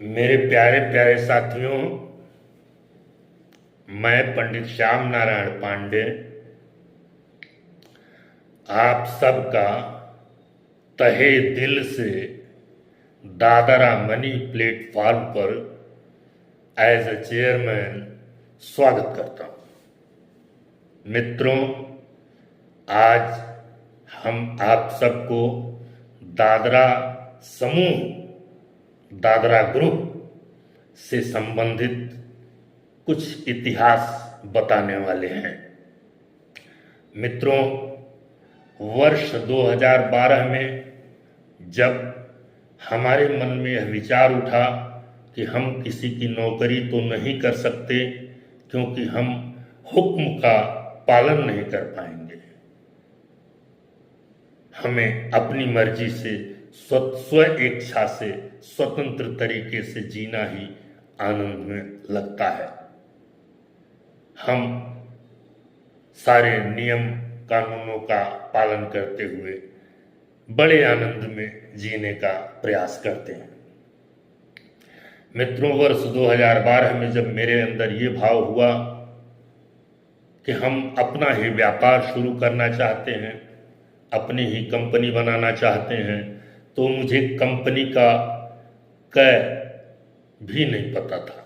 मेरे प्यारे प्यारे साथियों, मैं पंडित श्याम नारायण पांडे आप सबका तहे दिल से दादरा मनी प्लेटफॉर्म पर एज ए चेयरमैन स्वागत करता हूं। मित्रों, आज हम आप सबको दादरा समूह, दादरा ग्रुप से संबंधित कुछ इतिहास बताने वाले हैं। मित्रों, वर्ष 2012 में जब हमारे मन में यह विचार उठा कि हम किसी की नौकरी तो नहीं कर सकते क्योंकि हम हुक्म का पालन नहीं कर पाएंगे, हमें अपनी मर्जी से स्व इच्छा से स्वतंत्र तरीके से जीना ही आनंद में लगता है। हम सारे नियम कानूनों का पालन करते हुए बड़े आनंद में जीने का प्रयास करते हैं। मित्रों, वर्ष 2012 में जब मेरे अंदर ये भाव हुआ कि हम अपना ही व्यापार शुरू करना चाहते हैं, अपनी ही कंपनी बनाना चाहते हैं, तो मुझे कंपनी का कै भी नहीं पता था।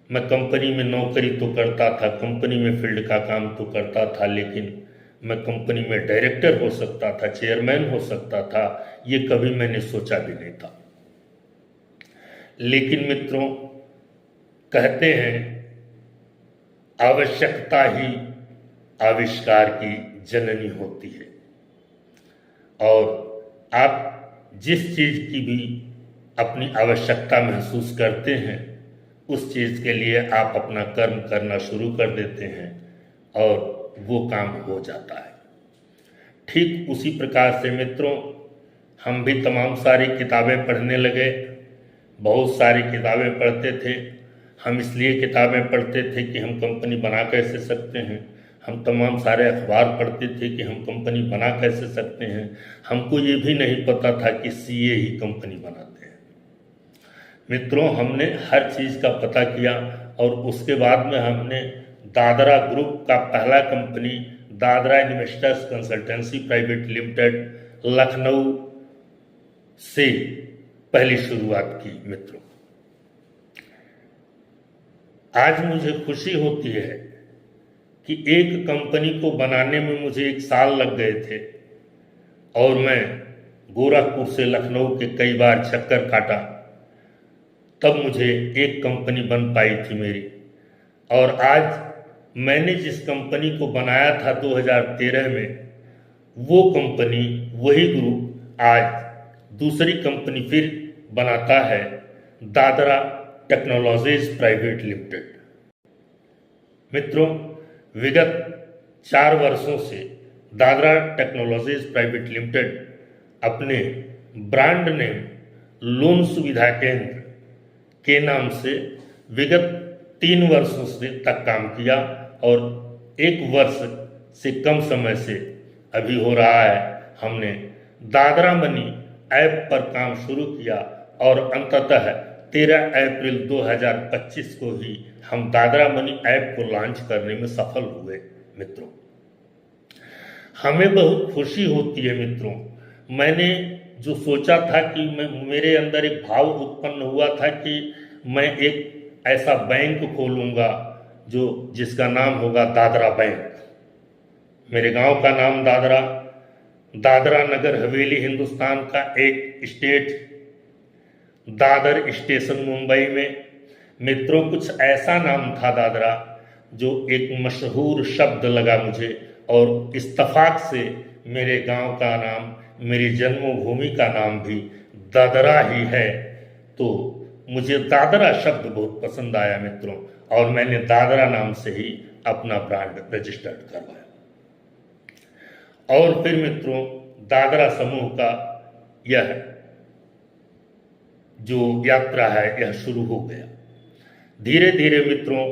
मैं कंपनी में नौकरी तो करता था, कंपनी में फील्ड का काम तो करता था, लेकिन मैं कंपनी में डायरेक्टर हो सकता था, चेयरमैन हो सकता था, ये कभी मैंने सोचा भी नहीं था। लेकिन मित्रों, कहते हैं आवश्यकता ही आविष्कार की जननी होती है, और आप जिस चीज की भी अपनी आवश्यकता महसूस करते हैं उस चीज के लिए आप अपना कर्म करना शुरू कर देते हैं और वो काम हो जाता है। ठीक उसी प्रकार से मित्रों, हम भी तमाम सारी किताबें पढ़ने लगे। बहुत सारी किताबें पढ़ते थे। हम इसलिए किताबें पढ़ते थे कि हम कंपनी बना कैसे सकते हैं। हम तमाम सारे अखबार पढ़ते थे कि हम कंपनी बना कैसे सकते हैं। हमको ये भी नहीं पता था कि सीए ही कंपनी बनाते हैं। मित्रों, हमने हर चीज़ का पता किया और उसके बाद में हमने दादरा ग्रुप का पहला company Dadra investors consultancy private limited Lucknow से पहली शुरुआत की। मित्रों, आज मुझे खुशी होती है कि एक कंपनी को बनाने में मुझे 1 साल लग गए थे और मैं गोरखपुर से लखनऊ के कई बार चक्कर काटा, तब मुझे एक कंपनी बन पाई थी मेरी। और आज मैंने जिस कंपनी को बनाया था 2013 में, वो कंपनी, वही ग्रुप आज दूसरी कंपनी फिर बनाता है, दादरा टेक्नोलॉजीज प्राइवेट लिमिटेड। मित्रों, विगत 4 वर्षों से दादरा टेक्नोलॉजीज प्राइवेट लिमिटेड अपने ब्रांड नेम लोन सुविधा केंद्र के नाम से विगत 3 वर्षों से तक काम किया और 1 वर्ष से कम समय से अभी हो रहा है, हमने दादरा मनी ऐप पर काम शुरू किया और अंततः 13 अप्रैल 2025 को ही हम दादरा मनी ऐप को लॉन्च करने में सफल हुए। मित्रों, हमें बहुत खुशी होती है। मित्रों, मैंने जो सोचा था कि मेरे अंदर एक भाव उत्पन्न हुआ था कि मैं एक ऐसा बैंक खोलूंगा जिसका नाम होगा दादरा बैंक। मेरे गांव का नाम दादरा, दादरा नगर हवेली हिंदुस्तान का एक स्टेट, दादर स्टेशन मुंबई में। मित्रों, कुछ ऐसा नाम था दादरा जो एक मशहूर शब्द लगा मुझे, और इत्तफाक से मेरे गांव का नाम, मेरी जन्मभूमि का नाम भी दादरा ही है, तो मुझे दादरा शब्द बहुत पसंद आया मित्रों, और मैंने दादरा नाम से ही अपना ब्रांड रजिस्टर्ड करवाया। और फिर मित्रों, दादरा समूह का यह जो यात्रा है यह शुरू हो गया। धीरे धीरे मित्रों,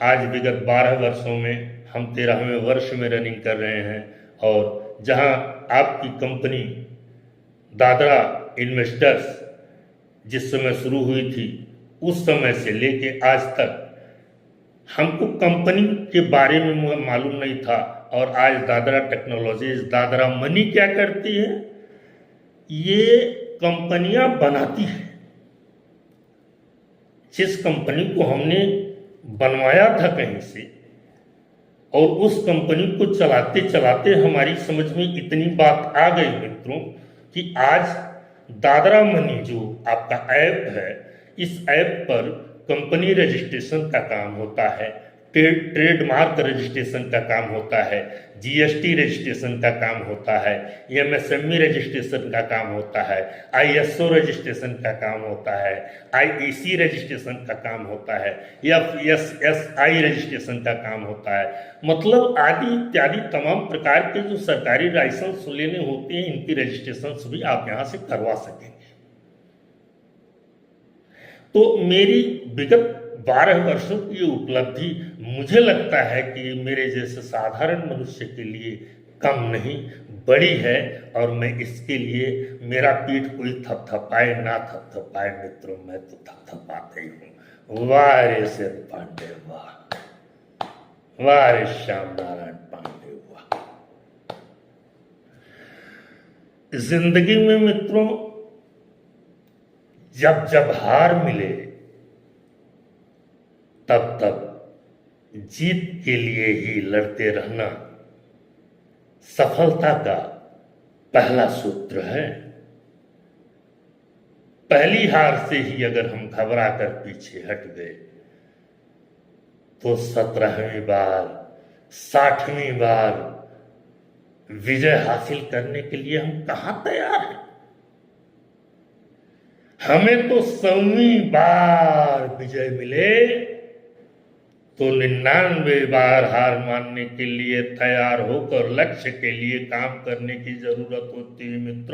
आज विगत 12 वर्षों में हम 13वें वर्ष में रनिंग कर रहे हैं, और जहां आपकी कंपनी दादरा इन्वेस्टर्स जिस समय शुरू हुई थी, उस समय से लेके आज तक हमको कंपनी के बारे में मुझे मालूम नहीं था। और आज दादरा टेक्नोलॉजीज, दादरा मनी क्या करती है, ये कंपनियां बनाती है। जिस कंपनी को हमने बनवाया था कहीं से, और उस कंपनी को चलाते चलाते हमारी समझ में इतनी बात आ गई मित्रों कि आज दादरा मनी जो आपका ऐप है, इस ऐप पर कंपनी रजिस्ट्रेशन का काम होता है, ट्रेडमार्क रजिस्ट्रेशन का काम होता है, जीएसटी रजिस्ट्रेशन का काम होता है, एमएसएमई रजिस्ट्रेशन का काम होता है, आईएसओ रजिस्ट्रेशन का काम होता है, आईईसी रजिस्ट्रेशन का काम होता है, एफएसएसआई रजिस्ट्रेशन का काम होता है। मतलब आदि इत्यादि तमाम प्रकार के जो सरकारी लाइसेंस लेने होते हैं, इनकी रजिस्ट्रेशन भी आप यहाँ से करवा सकेंगे। तो मेरी विगत 12 वर्षों की ये उपलब्धि मुझे लगता है कि मेरे जैसे साधारण मनुष्य के लिए कम नहीं, बड़ी है। और मैं इसके लिए, मेरा पीठ कोई थपथपाए ना थपथपाए मित्रों, मैं तो थपथपाते ही हूँ। वाह रे सिर पांडे वाह, वाह रे श्याम नारायण पांडे वाह। जिंदगी में मित्रों जब जब हार मिले, तब तब जीत के लिए ही लड़ते रहना सफलता का पहला सूत्र है। पहली हार से ही अगर हम घबरा कर पीछे हट गए, तो 17वीं बार, 60वीं बार विजय हासिल करने के लिए हम कहां तैयार हैं। हमें तो 100वीं बार विजय मिले तो 99 बार हार मानने के लिए तैयार होकर लक्ष्य के लिए काम करने की जरूरत होती है मित्रों।